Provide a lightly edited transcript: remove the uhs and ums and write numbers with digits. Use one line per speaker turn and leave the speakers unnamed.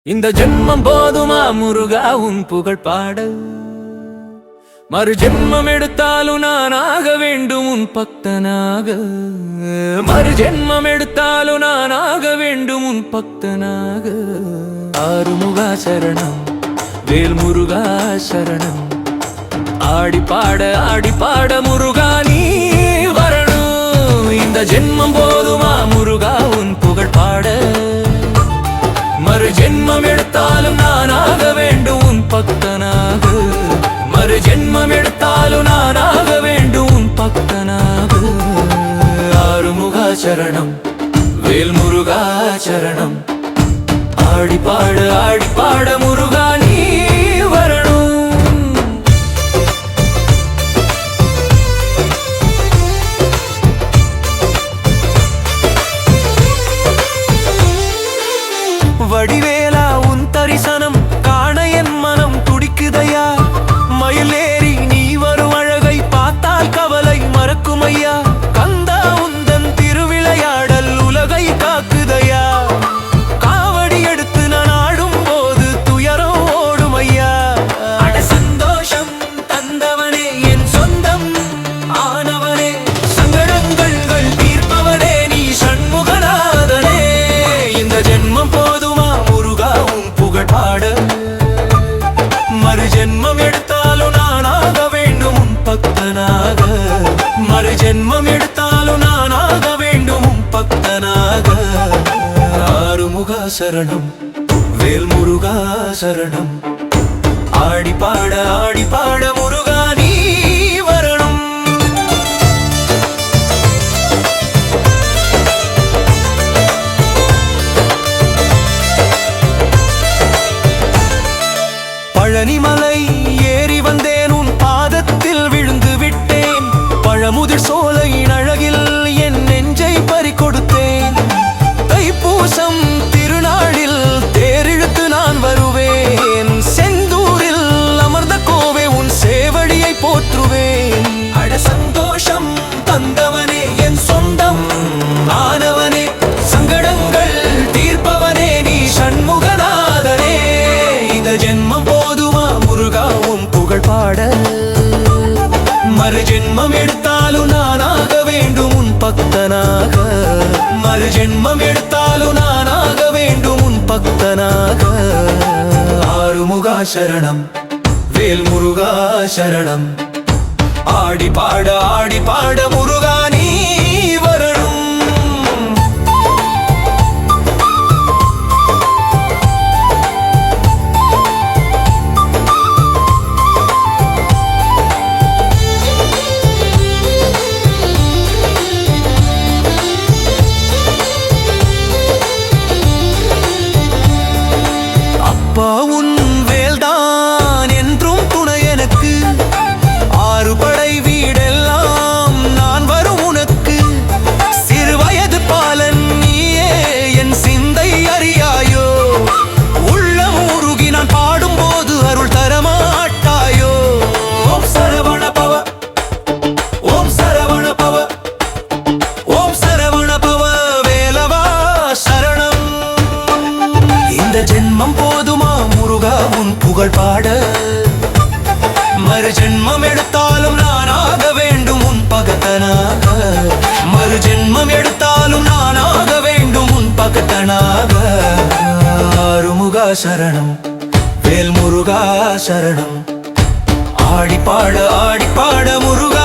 இந்த ஜென்மம் போதுமா முருகா உன் புகழ் பாட, மறு ஜென்மம் எடுத்தாலும் நான் ஆக வேண்டும் உன் பக்தனாக. மறு ஜென்மம் எடுத்தாலும் நான் ஆக வேண்டும் உன் பக்தனாக. ஆறுமுகா சரணம், வேல் முருகா சரணம். ஆடி பாட முருகா நீ வரணும். இந்த ஜென்மம் போதுமா முருகா உன் புகழ் பாட, மறு ஜென்மம் எடுத்தாலும் நான் ஆக வேண்டும் உன் பக்தனாக. மறு ஜென்மம் எடுத்தாலும் நான் ஆக வேண்டும் உன் பக்தனாக. ஆறுமுகா சரணம், வேல் முருகா சரணம். ஆடி பாட முருகா நீ வரணும். வடிவேலா உன் தரிசனம் காண என் மனம் துடிக்குதையா. மயிலேறி நீ வரும் அழகை பார்த்தால் கவலை மறக்குமையா. கந்தா உந்தன் திருவிளையாடல் உலகை காக்குதையா. காவடி எடுத்து நான் ஆடும் போது துயரம் ஓடுமையா. அட சந்தோஷம் தந்தவனே, என் சொந்தம் ஆனவனே, சங்கடங்கள் தீர்ப்பவனே நீ சண்முகநாதனே. இந்த ஜென்மம் போதுமா முருகா உன் புகழ் பாட, மறு ஜென்மம் எடுத்தாலும் நான் ஆக வேண்டும் உன் பக்தனாக. மறு ஜென்மம் எடுத்தாலும் நான் ஆக வேண்டும் உன் பக்தனாக. ஆறுமுகா சரணம், வேல் முருகா சரணம். ஆடி பாட முருகா நீ வரணும். பழனிமலை ஏறி வந்தேன், உன் பாதத்தில் விழுந்து விட்டேன். பழமுதிர் சோலையின் அழகில் என் நெஞ்சை பறி கொடுத்தேன். தைப்பூசம் திருநாளில் தேரிழுத்து நான் வருவேன். செந்தூரில் அமர்ந்த கோவே உன் சேவடியை போற்றுவேன். அட சந்தோஷம் தந்தவனே, என் சொந்தம் ஆனவனே, சங்கடங்கள் தீர்ப்பவனே நீ சண்முகநாதனே. இந்த ஜென்மம் போதுமா முருகா உன் புகழ் பாட, மறு ஜென்மம் எடுத்தாலும் நான் ஆக வேண்டும் உன் பக்தனாக. மறு ஜென்மம் எடுத்தாலும் நான் ஆக வேண்டும் உன் பக்தனாக. ஆறுமுகா சரணம், வேல் முருகா சரணம். ஆடி பாட முருகா நீ வரணும். அப்பா உன் வேல்தான் என்றும் துணை எனக்கு. ஆறு படை வீடெல்லாம் நான் வரும் உனக்கு. சிறு வயது பாலன் நீயே என் சிந்தை அறியாயோ. உள்ளம் உருகி நான் பாடும்போது அருள் தரமாட்டாயோ. ஓம் சரவண பவ, ஓம் சரவண பவ, ஓம் சரவண பவ வேலவா சரணம். இந்த ஜென்மம் போதுமா முருகா உன் புகழ் பாட, மறு ஜென்மம் எடுத்தாலும் நான் ஆக வேண்டும் உன் பக்தனாக. மறு ஜென்மம் எடுத்தாலும் நான் ஆக வேண்டும் உன் பக்தனாக. ஆறுமுகா சரணம், வேல் முருகா சரணம். ஆடி பாட முருகா